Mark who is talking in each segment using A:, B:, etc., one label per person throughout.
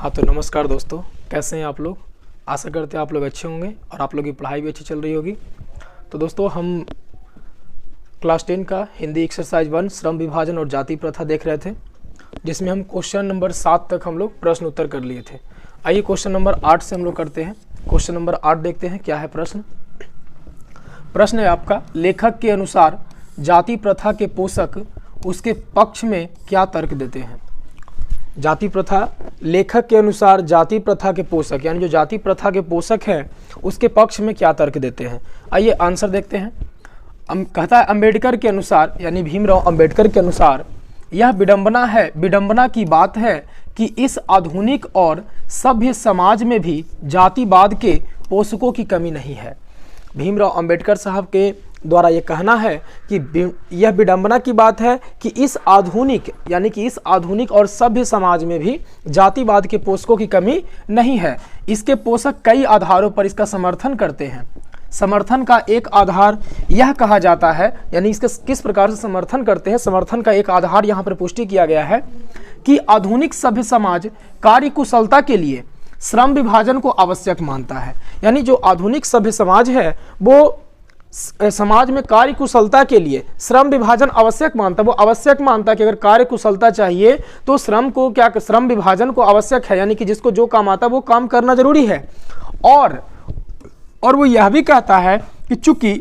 A: हाँ तो नमस्कार दोस्तों, कैसे हैं आप लोग। आशा करते हैं आप लोग अच्छे होंगे और आप लोग की पढ़ाई भी अच्छी चल रही होगी। तो दोस्तों हम क्लास 10 का हिंदी एक्सरसाइज 1 श्रम विभाजन और जाति प्रथा देख रहे थे, जिसमें हम क्वेश्चन नंबर 7 तक हम लोग प्रश्न उत्तर कर लिए थे। आइए क्वेश्चन नंबर 8 से हम लोग करते हैं। क्वेश्चन नंबर 8 देखते हैं क्या है प्रश्न। प्रश्न है आपका, लेखक के अनुसार जाति प्रथा के पोषक उसके पक्ष में क्या तर्क देते हैं। जाति प्रथा, लेखक के अनुसार जाति प्रथा के पोषक यानी जो जाति प्रथा के पोषक है उसके पक्ष में क्या तर्क देते हैं। आइए आंसर देखते हैं। कहता है अंबेडकर के अनुसार यानी भीमराव अंबेडकर के अनुसार यह विडंबना है, विडंबना की बात है कि इस आधुनिक और सभ्य समाज में भी जातिवाद के पोषकों की कमी नहीं है। भीमराव अंबेडकर साहब के द्वारा ये कहना है कि यह विडंबना की बात है कि इस आधुनिक यानी कि इस आधुनिक और सभ्य समाज में भी जातिवाद के पोषकों की कमी नहीं है। इसके पोषक कई आधारों पर इसका समर्थन करते हैं। समर्थन का एक आधार यह कहा जाता है, यानी इसका किस प्रकार से समर्थन करते हैं, समर्थन का एक आधार यहाँ पर पुष्टि किया गया है कि आधुनिक सभ्य समाज कार्यकुशलता के लिए श्रम विभाजन को आवश्यक मानता है। यानी जो आधुनिक सभ्य समाज है वो समाज में कार्य कुशलता के लिए श्रम विभाजन आवश्यक मानता है। वो आवश्यक मानता है कि अगर कार्य कुशलता चाहिए तो श्रम विभाजन को आवश्यक है, यानी कि जिसको जो काम आता है वो काम करना जरूरी है। और वो यह भी कहता है कि चूंकि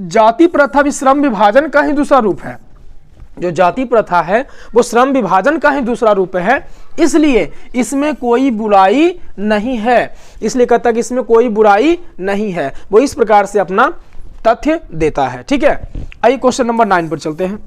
A: जाति प्रथा भी श्रम विभाजन का ही दूसरा रूप है, जो जाति प्रथा है वो श्रम विभाजन का ही दूसरा रूप है, इसलिए इसमें कोई बुराई नहीं है। इसलिए कहता है कि इसमें कोई बुराई नहीं है। वो इस प्रकार से अपना तथ्य देता है। ठीक है, आइए क्वेश्चन नंबर 9 पर चलते हैं।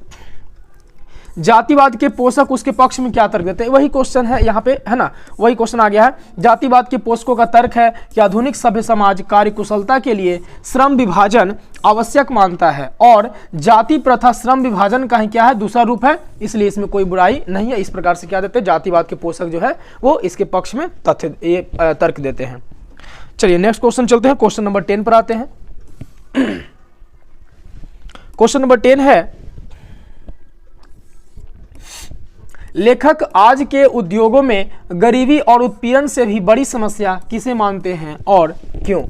A: जातिवाद के पोषक उसके पक्ष में क्या तर्क देते हैं, वही क्वेश्चन है यहाँ पे, है ना, वही क्वेश्चन आ गया है। जातिवाद के पोषकों का तर्क है कि आधुनिक सभ्य समाज कार्यकुशलता के लिए श्रम विभाजन आवश्यक मानता है और जाति प्रथा श्रम विभाजन का ही क्या है, दूसरा रूप है, इसलिए इसमें कोई बुराई नहीं है। इस प्रकार से क्या देते हैं, जातिवाद के पोषक जो है वो इसके पक्ष में तर्क देते हैं। चलिए नेक्स्ट क्वेश्चन चलते हैं। क्वेश्चन नंबर 10 पर आते हैं। क्वेश्चन नंबर 10 है, लेखक आज के उद्योगों में गरीबी और उत्पीड़न से भी बड़ी समस्या किसे मानते हैं और क्यों।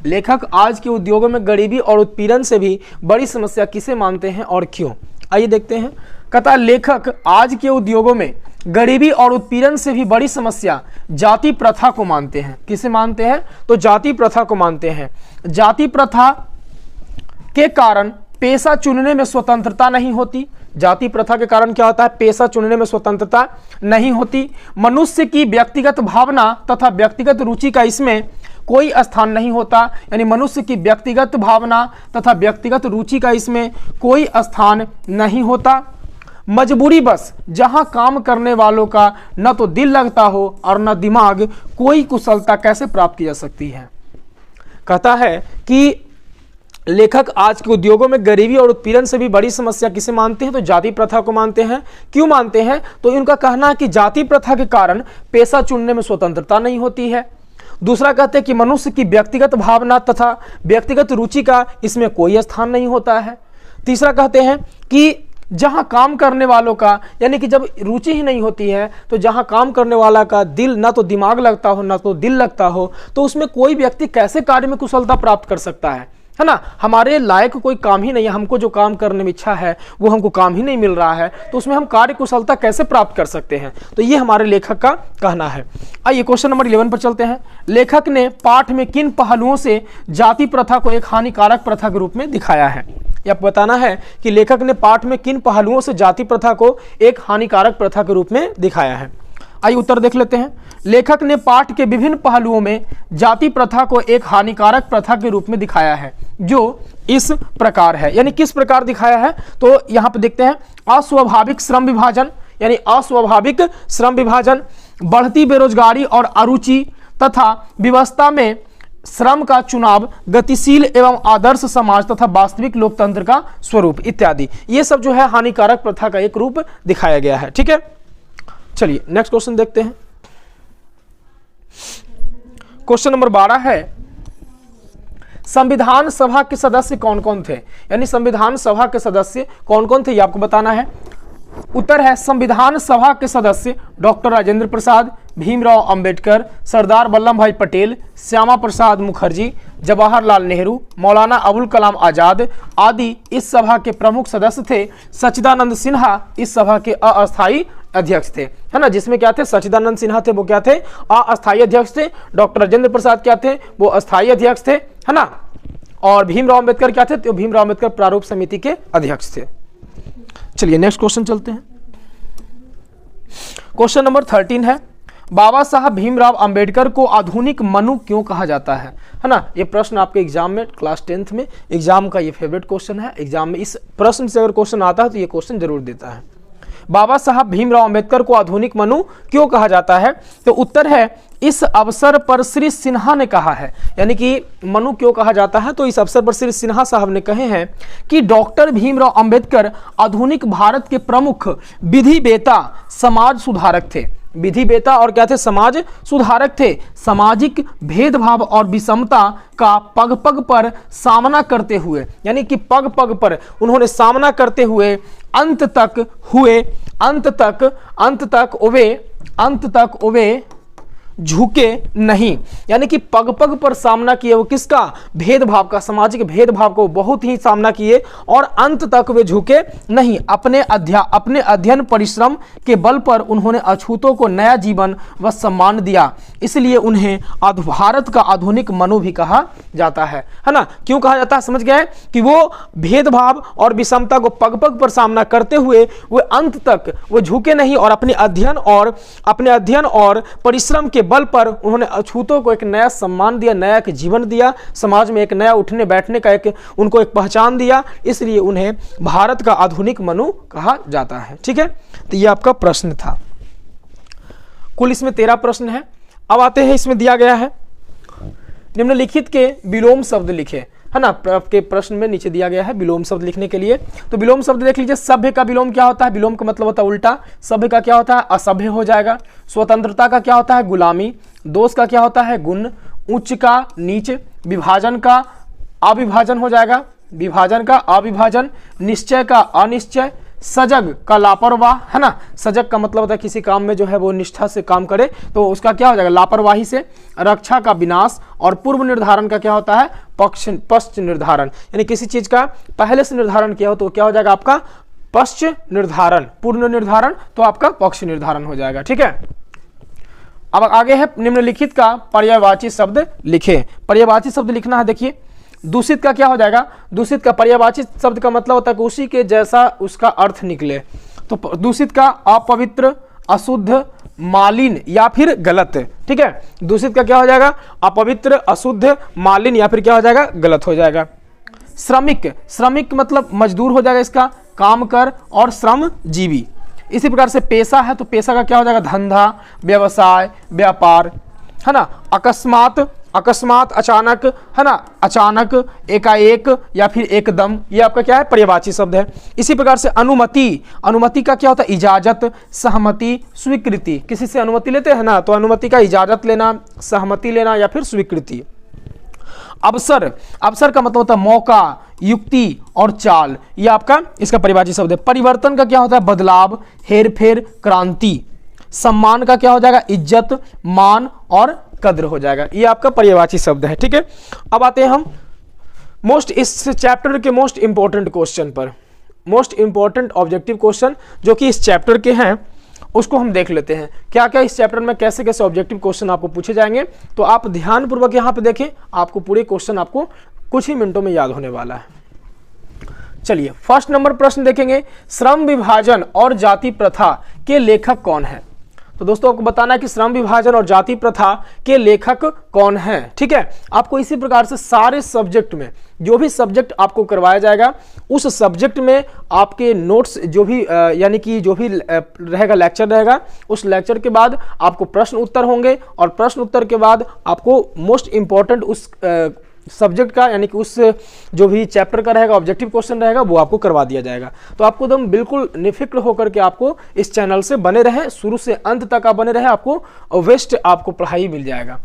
A: लेखक आज के उद्योगों में गरीबी और उत्पीड़न से भी बड़ी समस्या किसे मानते हैं और क्यों। आइए देखते हैं। कहता है लेखक आज के उद्योगों में गरीबी और उत्पीड़न से भी बड़ी समस्या जाति प्रथा को मानते हैं। किसे मानते हैं, तो जाति प्रथा को मानते हैं। जाति प्रथा के कारण पेशा चुनने में स्वतंत्रता नहीं होती। जाति प्रथा के कारण क्या होता है, पेशा चुनने में स्वतंत्रता नहीं होती। मनुष्य की व्यक्तिगत भावना तथा व्यक्तिगत रुचि का इसमें कोई स्थान नहीं होता। यानी मनुष्य की व्यक्तिगत भावना तथा व्यक्तिगत रुचि का इसमें कोई स्थान नहीं होता। मजबूरी बस जहां काम करने वालों का न तो दिल लगता हो और न दिमाग, कोई कुशलता कैसे प्राप्त की जा सकती है। कहता है कि लेखक आज के उद्योगों में गरीबी और उत्पीड़न से भी बड़ी समस्या किसे मानते हैं, तो जाति प्रथा को मानते हैं। क्यों मानते हैं, तो इनका कहना है कि जाति प्रथा के कारण पेशा चुनने में स्वतंत्रता नहीं होती है। दूसरा कहते हैं कि मनुष्य की व्यक्तिगत भावना तथा व्यक्तिगत रुचि का इसमें कोई स्थान नहीं होता है। तीसरा कहते हैं कि जहां काम करने वालों का, यानी कि जब रुचि ही नहीं होती है तो जहां काम करने वाला का दिल, ना तो दिमाग लगता हो ना तो दिल लगता हो, तो उसमें कोई व्यक्ति कैसे कार्य में कुशलता प्राप्त कर सकता है ना। हमारे लायक कोई काम ही नहीं है, हमको जो काम करने में इच्छा है वो हमको काम ही नहीं मिल रहा है, तो उसमें हम कार्य कुशलता कैसे प्राप्त कर सकते हैं। तो ये हमारे लेखक का कहना है। आइए क्वेश्चन नंबर 11 पर चलते हैं। लेखक ने पाठ में किन पहलुओं से जाति प्रथा को एक हानिकारक प्रथा के रूप में दिखाया है। यह बताना है कि लेखक ने पाठ में किन पहलुओं से जाति प्रथा को एक हानिकारक प्रथा के रूप में दिखाया है। आइए उत्तर देख लेते हैं। लेखक ने पाठ के विभिन्न पहलुओं में जाति प्रथा को एक हानिकारक प्रथा के रूप में दिखाया है, जो इस प्रकार है। यानी किस प्रकार दिखाया है, तो यहां पर देखते हैं। अस्वाभाविक श्रम विभाजन, यानी अस्वाभाविक श्रम विभाजन, बढ़ती बेरोजगारी और अरुचि तथा व्यवस्था में श्रम का चुनाव, गतिशील एवं आदर्श समाज तथा वास्तविक लोकतंत्र का स्वरूप इत्यादि, ये सब जो है हानिकारक प्रथा का एक रूप दिखाया गया है। ठीक है, चलिए नेक्स्ट क्वेश्चन देखते हैं। क्वेश्चन नंबर 12 है, संविधान सभा के सदस्य कौन कौन थे। यानी संविधान सभा के सदस्य कौन कौन थे ये आपको बताना है। उत्तर है संविधान सभा के सदस्य डॉक्टर राजेंद्र प्रसाद, भीमराव अंबेडकर, सरदार वल्लभ भाई पटेल, श्यामा प्रसाद मुखर्जी, जवाहरलाल नेहरू, मौलाना अबुल कलाम आजाद आदि इस सभा के प्रमुख सदस्य थे। सच्चिदानंद सिन्हा इस सभा के अस्थायी अध्यक्ष थे, है ना। जिसमें क्या थे, सच्चिदानंद सिन्हा थे, वो क्या थे, अस्थायी अध्यक्ष थे। डॉक्टर राजेंद्र प्रसाद क्या थे, वो अस्थायी अध्यक्ष थे, है ना। और भीमराव अंबेडकर क्या थे, तो भीमराव अंबेडकर प्रारूप समिति के अध्यक्ष थे। चलिए नेक्स्ट क्वेश्चन चलते हैं। क्वेश्चन नंबर 13 है, बाबा साहब भीमराव अंबेडकर को आधुनिक मनु क्यों कहा जाता है ना। ये प्रश्न आपके एग्जाम में क्लास 10th में एग्जाम का ये फेवरेट क्वेश्चन है। एग्जाम में इस प्रश्न से अगर क्वेश्चन आता है तो ये क्वेश्चन जरूर देता है। बाबा साहब भीमराव अंबेडकर को आधुनिक मनु क्यों कहा जाता है, तो उत्तर है इस अवसर पर श्री सिन्हा ने कहा है। यानी कि मनु क्यों कहा जाता है, तो इस अवसर पर श्री सिन्हा साहब ने कहे हैं कि डॉक्टर भीमराव अंबेडकर आधुनिक भारत के प्रमुख विधिवेता समाज सुधारक थे। विधिवेता और क्या थे, समाज सुधारक थे। सामाजिक भेदभाव और विषमता का पग पग पर सामना करते हुए, यानी कि पग पग पर उन्होंने सामना करते हुए अंत तक वे झुके नहीं। यानी कि पग पग पर सामना किए, वो किसका, भेदभाव का, सामाजिक भेदभाव को बहुत ही सामना किए और अंत तक वे झुके नहीं। अपने अध्ययन परिश्रम के बल पर उन्होंने अछूतों को नया जीवन व सम्मान दिया। इसलिए उन्हें भारत का आधुनिक मनु भी कहा जाता है ना। क्यों कहा जाता है, समझ गए कि वो भेदभाव और विषमता को पग पग पर सामना करते हुए वो अंत तक वो झुके नहीं और अपने अध्ययन और परिश्रम के बल पर उन्होंने अछूतों को एक नया सम्मान दिया, नया एक जीवन दिया, समाज में एक नया उठने बैठने का उनको एक पहचान दिया। इसलिए उन्हें भारत का आधुनिक मनु कहा जाता है। ठीक है, तो ये आपका प्रश्न था। कुल इसमें 13 प्रश्न है। अब आते हैं, इसमें दिया गया है निम्नलिखित के विलोम शब्द लिखे, है ना। आपके प्रश्न में नीचे दिया गया है विलोम शब्द लिखने के लिए। तो विलोम शब्द देख लीजिए। सभ्य का विलोम क्या होता है, विलोम का मतलब होता है उल्टा। सभ्य का क्या होता है, असभ्य हो जाएगा। स्वतंत्रता का क्या होता है, गुलामी। दोष का क्या होता है, गुण। उच्च का नीच। विभाजन का अविभाजन हो जाएगा, विभाजन का अविभाजन। निश्चय का अनिश्चय। सजग का लापरवाह, है ना। सजग का मतलब होता है किसी काम में जो है वो निष्ठा से काम करे, तो उसका क्या हो जाएगा, लापरवाही से। रक्षा का विनाश। और पूर्व निर्धारण का क्या होता है, पश्च निर्धारण। यानी किसी चीज का पहले से निर्धारण किया हो तो क्या हो जाएगा आपका पश्च निर्धारण। पूर्ण निर्धारण तो आपका पक्ष निर्धारण हो जाएगा। ठीक है, अब आगे है निम्नलिखित का पर्यायवाची शब्द लिखे। पर्यायवाची शब्द लिखना है। देखिए, दूषित का क्या हो जाएगा, दूषित का पर्यायवाची शब्द का मतलब होता है कि उसी के जैसा उसका अर्थ निकले। तो दूषित का अपवित्र, अशुद्ध, मालिन या फिर गलत। ठीक है, दूषित का क्या हो जाएगा, अपवित्र, अशुद्ध, मालिन या फिर क्या हो जाएगा, गलत हो जाएगा। श्रमिक, श्रमिक मतलब मजदूर हो जाएगा इसका, काम कर और श्रमजीवी। इसी प्रकार से पेशा है तो पेशा का क्या हो जाएगा, धंधा, व्यवसाय, व्यापार, है ना। अकस्मात, अकस्मात अचानक, है ना, अचानक, एकाएक या फिर एकदम, ये आपका क्या है, पर्यायवाची शब्द है। इसी प्रकार से अनुमति, अनुमति का क्या होता है, इजाजत, सहमति, स्वीकृति। किसी से अनुमति लेते हैं ना, तो अनुमति का इजाजत लेना, सहमति लेना या फिर स्वीकृति। अवसर, अवसर का मतलब होता है मौका, युक्ति और चाल, ये आपका इसका पर्यायवाची शब्द है। परिवर्तन का क्या होता है, बदलाव, हेरफेर, क्रांति। सम्मान का क्या हो जाएगा, इज्जत, मान और कद्र हो जाएगा। ये आपका पर्यायवाची शब्द है। ठीक है, अब आते हैं हम इस चैप्टर के मोस्ट इंपॉर्टेंट क्वेश्चन पर। मोस्ट इंपॉर्टेंट ऑब्जेक्टिव क्वेश्चन जो कि इस चैप्टर के हैं उसको हम देख लेते हैं। क्या क्या इस चैप्टर में कैसे कैसे ऑब्जेक्टिव क्वेश्चन आपको पूछे जाएंगे, तो आप ध्यानपूर्वक यहाँ पे देखें, आपको पूरे क्वेश्चन आपको कुछ ही मिनटों में याद होने वाला है। चलिए, फर्स्ट नंबर प्रश्न देखेंगे, श्रम विभाजन और जाति प्रथा के लेखक कौन है। तो दोस्तों आपको बताना है कि श्रम विभाजन और जाति प्रथा के लेखक कौन है। ठीक है, आपको इसी प्रकार से सारे सब्जेक्ट में जो भी सब्जेक्ट आपको करवाया जाएगा उस सब्जेक्ट में आपके नोट्स जो भी यानी कि जो भी रहेगा लेक्चर रहेगा, उस लेक्चर के बाद आपको प्रश्न उत्तर होंगे और प्रश्न उत्तर के बाद आपको मोस्ट इंपॉर्टेंट उस सब्जेक्ट का यानी कि उस जो भी चैप्टर का रहेगा ऑब्जेक्टिव क्वेश्चन रहेगा वो आपको करवा दिया जाएगा। तो आपको एकदम बिल्कुल निफिक्र होकर के आपको इस चैनल से बने रहे, शुरू से अंत तक आप बने रहे, आपको बेस्ट आपको पढ़ाई मिल जाएगा।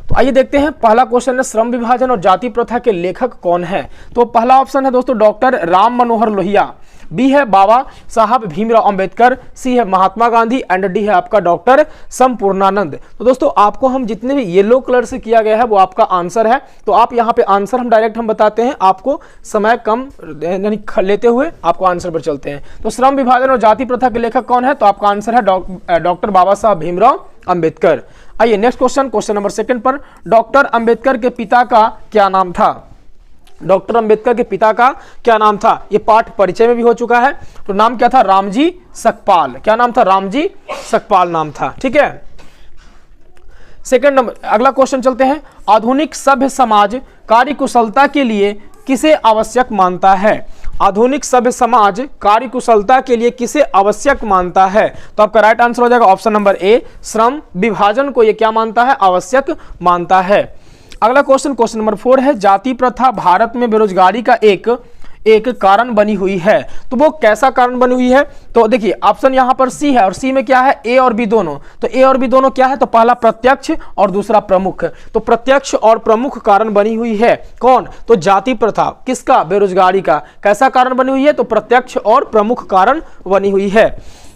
A: तो आइए देखते हैं, पहला क्वेश्चन है श्रम विभाजन और जाति प्रथा के लेखक कौन है। तो पहला ऑप्शन है दोस्तों डॉक्टर राम मनोहर लोहिया। बी है बाबा साहब भीमराव अंबेडकर, सी है महात्मा गांधी एंड डी है आपका डॉक्टर संपूर्णानंद। तो दोस्तों आपको हम जितने भी येलो कलर से किया गया है वो आपका आंसर है। तो आप यहाँ पे आंसर हम डायरेक्ट हम बताते हैं, आपको समय कम यानी लेते हुए आपको आंसर पर चलते हैं। तो श्रम विभाजन और जाति प्रथा के लेखक कौन है? तो आपका आंसर है डॉक्टर बाबा साहब भीमराव अंबेडकर। आइए नेक्स्ट क्वेश्चन नंबर 2 पर, डॉक्टर अंबेडकर के पिता का क्या नाम था? डॉक्टर अंबेडकर के पिता का क्या नाम था? ये पाठ परिचय में भी हो चुका है। तो नाम क्या था? रामजी सकपाल। क्या नाम था? रामजी सकपाल नाम था। ठीक है, सेकंड नंबर, अगला क्वेश्चन चलते हैं। आधुनिक सभ्य समाज कार्यकुशलता के लिए किसे आवश्यक मानता है? आधुनिक सभ्य समाज कार्यकुशलता के लिए किसे आवश्यक मानता है? तो आपका राइट आंसर हो जाएगा ऑप्शन नंबर ए, श्रम विभाजन को ये क्या मानता है? आवश्यक मानता है। अगला क्वेश्चन नंबर 4 है, जाति प्रथा भारत में बेरोजगारी का एक कारण बनी हुई है। तो वो कैसा कारण बनी हुई है? तो देखिए ऑप्शन यहाँ पर सी है, और सी में क्या है? ए और बी दोनों। तो ए और बी दोनों क्या है? तो पहला प्रत्यक्ष और दूसरा प्रमुख। तो प्रत्यक्ष और प्रमुख कारण बनी हुई है। कौन? तो जाति प्रथा। किसका? बेरोजगारी का। कैसा कारण बनी हुई है? तो प्रत्यक्ष और प्रमुख कारण बनी हुई है।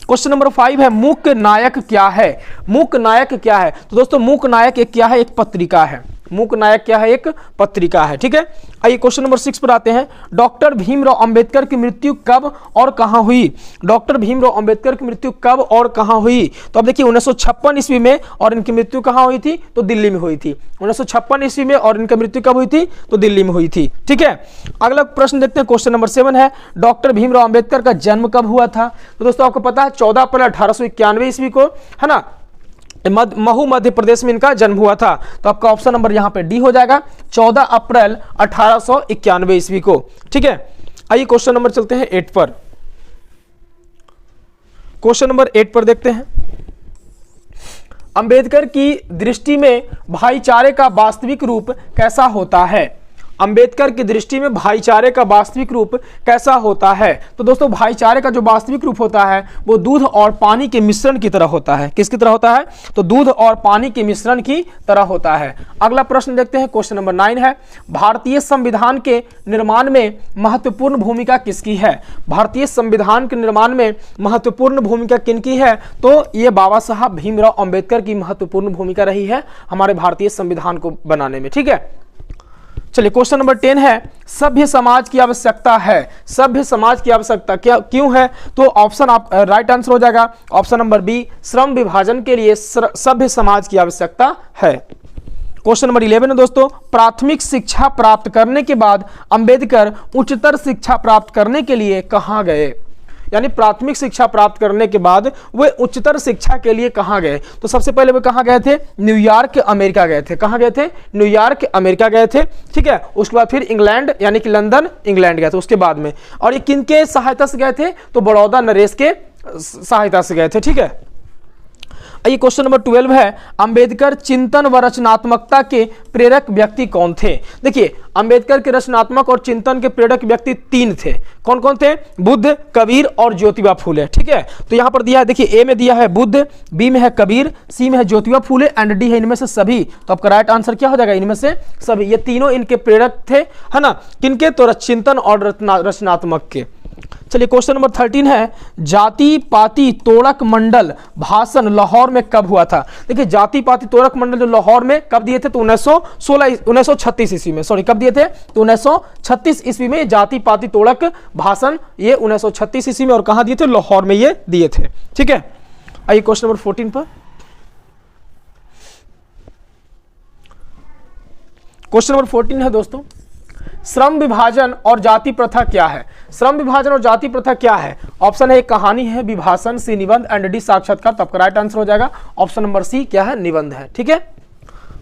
A: क्वेश्चन नंबर 5 है, मूक नायक क्या है? मूक नायक क्या है? तो दोस्तों मूक नायक एक क्या है? एक पत्रिका है। मूक नायक क्या है? एक पत्रिका है। ठीक है, आइए क्वेश्चन नंबर 6 पर आते हैं। डॉक्टर भीमराव अंबेडकर की मृत्यु कब और कहां हुई? डॉक्टर भीमराव अंबेडकर की मृत्यु कब और कहां हुई? तो अब देखिए 1956 ईस्वी में, और इनकी मृत्यु कहां हुई थी? तो दिल्ली में हुई थी। 1956 ईस्वी में, और इनकी मृत्यु कब हुई थी? तो दिल्ली में हुई थी। ठीक है, अगला प्रश्न देखते हैं। क्वेश्चन नंबर 7 है, डॉक्टर भीमराव अंबेडकर का जन्म कब हुआ था? तो दोस्तों आपको पता है 14 अप्रैल 1891 ईस्वी को, है ना, महू मध्य प्रदेश में इनका जन्म हुआ था। तो आपका ऑप्शन नंबर यहां पे डी हो जाएगा, 14 अप्रैल 1891 ईस्वी को। ठीक है, आइए क्वेश्चन नंबर चलते हैं 8 पर। क्वेश्चन नंबर 8 पर देखते हैं, अंबेडकर की दृष्टि में भाईचारे का वास्तविक रूप कैसा होता है? अंबेडकर की दृष्टि में भाईचारे का वास्तविक रूप कैसा होता है? तो दोस्तों भाईचारे का जो वास्तविक रूप होता है वो दूध और पानी के मिश्रण की तरह होता है। किसकी तरह होता है? तो दूध और पानी के मिश्रण की तरह होता है। अगला प्रश्न देखते हैं। क्वेश्चन नंबर 9 है, भारतीय संविधान के निर्माण में महत्वपूर्ण भूमिका किसकी है? भारतीय संविधान के निर्माण में महत्वपूर्ण भूमिका किनकी है? तो ये बाबा साहब भीमराव अंबेडकर की महत्वपूर्ण भूमिका रही है हमारे भारतीय संविधान को बनाने में। ठीक है, चलिए क्वेश्चन नंबर 10 है, सभ्य समाज की आवश्यकता है। सभ्य समाज की आवश्यकता क्या क्यों है? तो ऑप्शन आप राइट आंसर हो जाएगा ऑप्शन नंबर बी, श्रम विभाजन के लिए सभ्य समाज की आवश्यकता है। क्वेश्चन नंबर 11 है दोस्तों, प्राथमिक शिक्षा प्राप्त करने के बाद अंबेडकर उच्चतर शिक्षा प्राप्त करने के लिए कहाँ गए? यानी प्राथमिक शिक्षा प्राप्त करने के बाद वे उच्चतर शिक्षा के लिए कहाँ गए? तो सबसे पहले वे कहाँ गए थे? न्यूयॉर्क अमेरिका गए थे। कहाँ गए थे? न्यूयॉर्क अमेरिका गए थे। ठीक है, उसके बाद फिर इंग्लैंड यानी कि लंदन इंग्लैंड गए थे उसके बाद में। और ये किनके सहायता से गए थे? तो बड़ौदा नरेश के सहायता से गए थे। ठीक है, ये क्वेश्चन नंबर 12 है, अंबेडकर चिंतन व रचनात्मकता के प्रेरक व्यक्ति कौन थे? देखिए अंबेडकर के रचनात्मक और चिंतन के प्रेरक व्यक्ति 3 थे। कौन कौन थे? बुद्ध, कबीर और ज्योतिबा फूले। ठीक है, तो यहां पर दिया है, देखिए ए में दिया है बुद्ध, बी में है कबीर, सी में है ज्योतिबा फूले एंड डी है इनमें से सभी। तो आपका राइट आंसर क्या हो जाएगा? इनमें से सभी। ये तीनों इनके प्रेरक थे, है ना, किनके? तो चिंतन और रचनात्मक के। चलिए क्वेश्चन नंबर 13 है, जाति पाति तोड़क मंडल भाषण लाहौर में कब हुआ था? देखिए जाति पाति तोड़क मंडल जो लाहौर में कब दिए थे? तो 1936 ईस्वी में। सॉरी, कब दिए थे? तो 1936 ईस्वी में जाति पाति तोड़क भाषण ये 1936 ईस्वी में, और कहां दिए थे? लाहौर में ये दिए थे। ठीक है, आइए क्वेश्चन नंबर 14 पर। क्वेश्चन नंबर 14 है दोस्तों, श्रम विभाजन और जाति प्रथा क्या है? श्रम विभाजन और जाति प्रथा क्या है? ऑप्शन है कहानी है, विभाषण, सी निबंध एंड डी साक्षात्कार। तो आपका राइट आंसर हो जाएगा ऑप्शन नंबर सी, क्या है? निबंध है। ठीक है,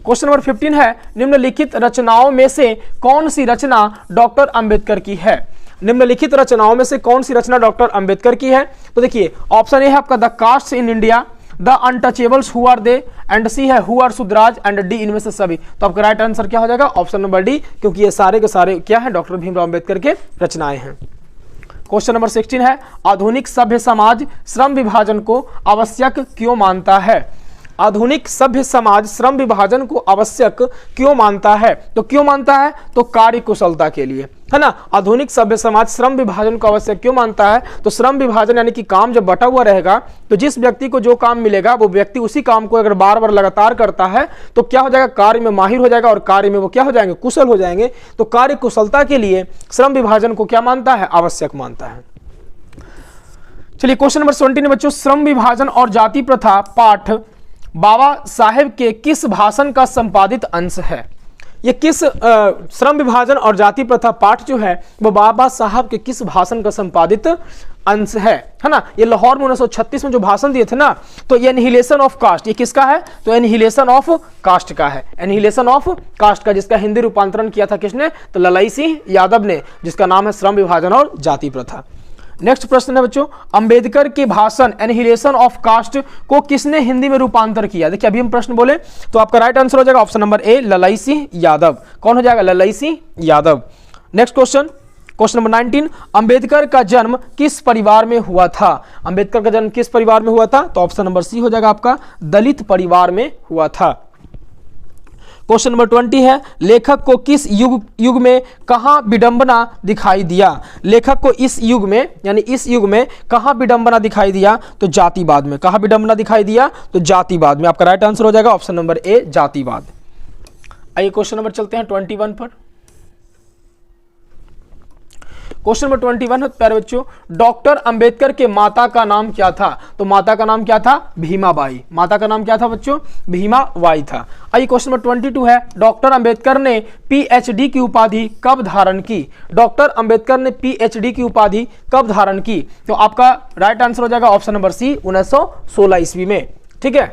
A: क्वेश्चन नंबर 15 है, निम्नलिखित रचनाओं में से कौन सी रचना डॉक्टर अंबेडकर की है? निम्नलिखित रचनाओं में से कौन सी रचना डॉक्टर अंबेडकर की है? तो देखिए ऑप्शन ए है आपका the caste in India, the untouchables who are they and C है हु आर सुधराज एंड डी इनमें से सभी। तो आपका राइट आंसर क्या हो जाएगा? ऑप्शन नंबर डी, क्योंकि ये सारे के सारे क्या है? डॉक्टर भीमराव अंबेडकर के रचनाएं हैं। क्वेश्चन नंबर 16 है, आधुनिक सभ्य समाज श्रम विभाजन को आवश्यक क्यों मानता है? आधुनिक सभ्य समाज श्रम विभाजन को आवश्यक क्यों मानता है? तो क्यों मानता है? तो कार्यकुशलता के लिए। है ना। आधुनिक सभ्य समाज श्रम विभाजन को आवश्यक क्यों मानता है? तो श्रम विभाजन यानी कि काम जब बटा हुआ रहेगा तो जिस व्यक्ति को जो काम मिलेगा वो व्यक्ति उसी काम को अगर बार बार लगातार करता है तो क्या हो जाएगा, कार्य में माहिर हो जाएगा और कार्य में वो क्या हो जाएंगे, कुशल हो जाएंगे। तो कार्य कुशलता के लिए श्रम विभाजन को क्या मानता है, आवश्यक मानता है। चलिए क्वेश्चन नंबर 17 बच्चों, श्रम विभाजन और जाति प्रथा पाठ बाबा साहेब के किस भाषण का संपादित अंश है? ये किस श्रम विभाजन और जाति प्रथा पाठ जो है वो बाबा साहब के किस भाषण का संपादित अंश है ना। ये लाहौर में 1936 में जो भाषण दिए थे ना, तो ये एनिहिलेशन ऑफ कास्ट, ये किसका है? तो एनिहिलेशन ऑफ कास्ट का है, एनिहिलेशन ऑफ कास्ट का, जिसका हिंदी रूपांतरण किया था किसने? तो ललाई सिंह यादव ने, जिसका नाम है श्रम विभाजन और जाति प्रथा। नेक्स्ट प्रश्न है बच्चों, अंबेडकर के भाषण एनिहिलेशन ऑफ कास्ट को किसने हिंदी में रूपांतर किया? देखिए अभी हम प्रश्न बोले तो आपका राइट आंसर हो जाएगा ऑप्शन नंबर ए, ललाई सिंह यादव। कौन हो जाएगा? Lalai Singh Yadav. Next question, question number 19, Ambedkar का जन्म किस परिवार में हुआ था? अंबेडकर का जन्म किस परिवार में हुआ था? तो ऑप्शन नंबर सी हो जाएगा आपका, दलित परिवार में हुआ था। क्वेश्चन नंबर 20 है, लेखक को किस युग में कहां विडंबना दिखाई दिया? लेखक को इस युग में यानी इस युग में कहां विडंबना दिखाई दिया? तो जातिवाद में। कहां विडंबना दिखाई दिया? तो जातिवाद में। आपका राइट आंसर हो जाएगा ऑप्शन नंबर ए, जातिवाद। आइए क्वेश्चन नंबर चलते हैं 21 पर। क्वेश्चन नंबर 21 है प्यारे बच्चों, डॉक्टर अंबेडकर के माता का नाम क्या था? तो माता का नाम क्या था? भीमाबाई। माता का नाम क्या था बच्चों? भीमाबाई था। आइए क्वेश्चन नंबर 22 है, डॉक्टर अंबेडकर ने पीएचडी की उपाधि कब धारण की? डॉक्टर अंबेडकर ने पीएचडी की उपाधि कब धारण की? तो आपका राइट आंसर हो जाएगा ऑप्शन नंबर सी, 1916 ईस्वी में। ठीक है।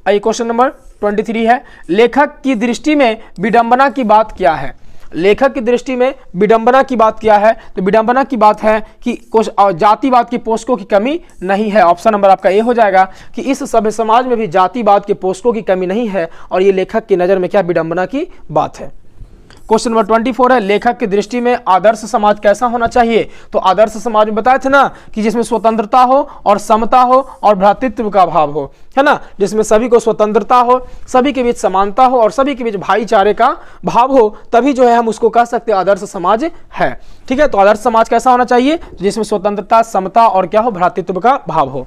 A: आइए क्वेश्चन नंबर 23 है, लेखक की दृष्टि में विडंबना की बात क्या है? लेखक की दृष्टि में विडंबना की बात क्या है? तो विडंबना की बात है कि जातिवाद के पोषकों की कमी नहीं है। ऑप्शन नंबर आपका ए हो जाएगा कि इस सभ्य समाज में भी जातिवाद के पोषकों की कमी नहीं है, और ये लेखक की नज़र में क्या विडंबना की बात है। क्वेश्चन नंबर 24 है, लेखक की दृष्टि में आदर्श समाज कैसा होना चाहिए? तो आदर्श समाज में बताए थे ना कि जिसमें स्वतंत्रता हो और समता हो और भ्रातृत्व का भाव हो, है ना, जिसमें सभी को स्वतंत्रता हो, सभी के बीच समानता हो और सभी के बीच भाईचारे का भाव हो, तभी जो है हम उसको कह सकते हैं आदर्श समाज है। ठीक है। तो आदर्श समाज कैसा होना चाहिए? जिसमें स्वतंत्रता, समता और क्या हो, भ्रातृत्व का भाव हो।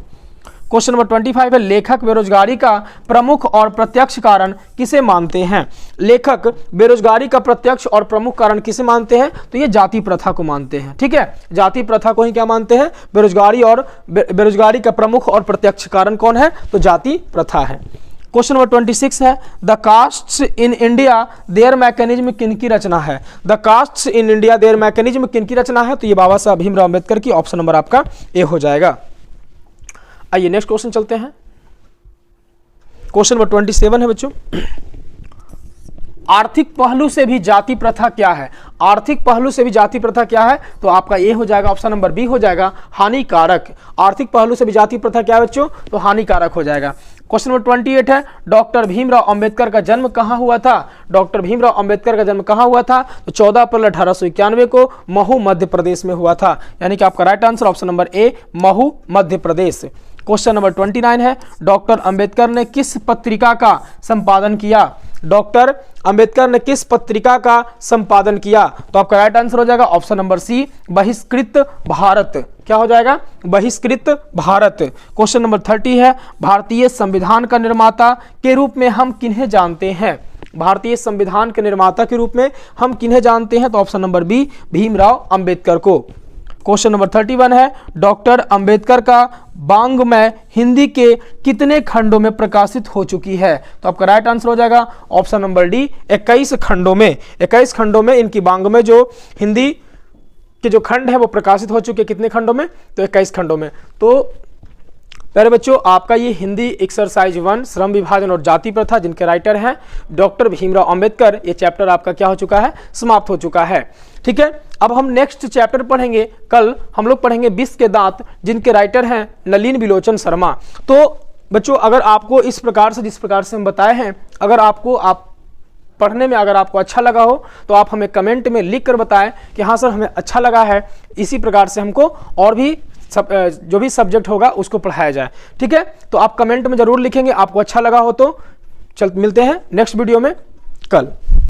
A: क्वेश्चन नंबर 25 है, लेखक बेरोजगारी का प्रमुख और प्रत्यक्ष कारण किसे मानते हैं? लेखक बेरोजगारी का प्रत्यक्ष और प्रमुख कारण किसे मानते हैं? तो ये जाति प्रथा को मानते हैं। ठीक है, जाति प्रथा को ही क्या मानते हैं? बेरोजगारी, और बेरोजगारी का प्रमुख और प्रत्यक्ष कारण कौन है? तो जाति प्रथा है। क्वेश्चन नंबर 26 है, the castes in India there mechanism किनकी रचना है? The castes in India there mechanism किनकी रचना है? तो ये बाबा साहब भीमराव अम्बेडकर की। ऑप्शन नंबर आपका ए हो जाएगा। आइए नेक्स्ट क्वेश्चन चलते हैं। क्वेश्चन नंबर 27 है बच्चों, आर्थिक पहलू से भी जाति प्रथा क्या है? आर्थिक पहलू से भी जाति प्रथा क्या है? तो आपका ये हो जाएगा, ऑप्शन नंबर बी हो जाएगा, हानिकारक। आर्थिक पहलू से भी जाति प्रथा क्या है बच्चों? तो हानिकारक हो जाएगा। क्वेश्चन नंबर 28 है, डॉक्टर भीमराव अंबेडकर का जन्म कहाँ हुआ था? डॉक्टर भीमराव अंबेडकर का जन्म कहाँ हुआ था? तो 14 अप्रैल 1891 को महू मध्य प्रदेश में हुआ था। यानी कि आपका right answer option number A, Mhow Madhya Pradesh. Question number 29 है, डॉक्टर अंबेडकर ने किस पत्रिका का संपादन किया? डॉक्टर अंबेडकर ने किस पत्रिका का संपादन किया? तो आपका राइट आंसर हो जाएगा ऑप्शन नंबर सी, बहिष्कृत भारत। क्या हो जाएगा? बहिष्कृत भारत। क्वेश्चन नंबर 30 है, भारतीय संविधान का निर्माता के रूप में हम किन्हें जानते हैं? भारतीय संविधान के निर्माता के रूप में हम किन्हें जानते हैं? तो option number B, Bhimrao Ambedkar को। क्वेश्चन नंबर 31 है, डॉक्टर अंबेडकर का वाङ्मय हिंदी के कितने खंडों में प्रकाशित हो चुकी है? तो आपका राइट आंसर हो जाएगा ऑप्शन नंबर डी, 21 खंडों में। 21 खंडों में इनकी वाङ्मय जो हिंदी के जो खंड है वो प्रकाशित हो चुके। कितने खंडों में? तो 21 खंडों में। तो प्यारे बच्चों, आपका ये हिंदी एक्सरसाइज 1 श्रम विभाजन और जाति प्रथा, जिनके राइटर हैं डॉक्टर भीमराव अंबेडकर, ये चैप्टर आपका क्या हो चुका है? समाप्त हो चुका है। ठीक है। अब हम नेक्स्ट चैप्टर पढ़ेंगे, कल हम लोग पढ़ेंगे विष के दांत, जिनके राइटर हैं नलिन बिलोचन शर्मा। तो बच्चों, अगर आपको इस प्रकार से, जिस प्रकार से हम बताए हैं, अगर आपको पढ़ने में अगर आपको अच्छा लगा हो तो आप हमें कमेंट में लिख कर बताएं कि हाँ सर हमें अच्छा लगा है। इसी प्रकार से हमको और भी जो भी सब्जेक्ट होगा उसको पढ़ाया जाए। ठीक है। तो आप कमेंट में जरूर लिखेंगे आपको अच्छा लगा हो तो। मिलते हैं नेक्स्ट वीडियो में कल।